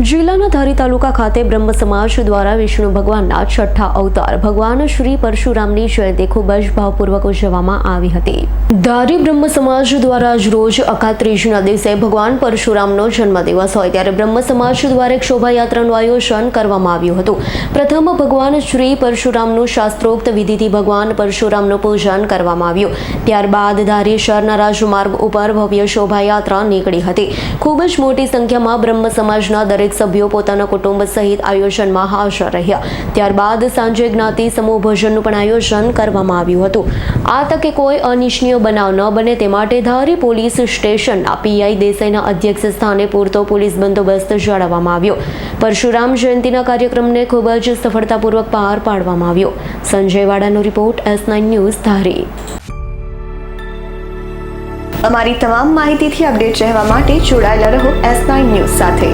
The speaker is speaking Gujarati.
જિલ્લાના ધારી તાલુકા ખાતે બ્રહ્મ સમાજ દ્વારા વિષ્ણુ ભગવાનના છઠ્ઠા અવતાર ભગવાન શ્રી પરશુરામની જયંતિ ખૂબ જ ભાવપૂર્વક ઉજવવામાં આવી હતી. ધારી બ્રહ્મ સમાજ દ્વારા આજ રોજ અખાત્રીજના દિવસે ભગવાન પરશુરામનો જન્મદિવસ હોય ત્યારે બ્રહ્મ સમાજ દ્વારા એક શોભાયાત્રાનું આયોજન કરવામાં આવ્યું હતું. પ્રથમ ભગવાન શ્રી પરશુરામનું શાસ્ત્રોક્ત વિધિથી ભગવાન પરશુરામનું પૂજન કરવામાં આવ્યું. ત્યારબાદ ધારી શહેરના રાજમાર્ગ ઉપર ભવ્ય શોભાયાત્રા નીકળી હતી. ખૂબ જ મોટી સંખ્યામાં બ્રહ્મ સમાજના દરેક સભ્યો પોતાના કુટુંબ સહિત આયોજનમાં હાજર રહ્યા. ત્યારબાદ સાંજે જ્ઞાતિ સમૂહ ભોજનનું પણ આયોજન કરવામાં આવ્યું હતું. આ તકે કોઈ અનિચ્છનીય બનાવ ન બને તે માટે ધારી પોલીસ સ્ટેશનના પીઆઈ દેસાઈના અધ્યક્ષ સ્થાને પૂરતો પોલીસ બંદોબસ્ત જાળવવામાં આવ્યો. પરશુરામ જયંતિના કાર્યક્રમને ખૂબ જ સફળતાપૂર્વક પાર પાડવામાં આવ્યો. સંજય વાડાનો રિપોર્ટ S9 ન્યૂઝ ધારી. અમારી તમામ માહિતીથી અપડેટ રહેવા માટે જોડાયેલા રહો S9 ન્યૂઝ સાથે.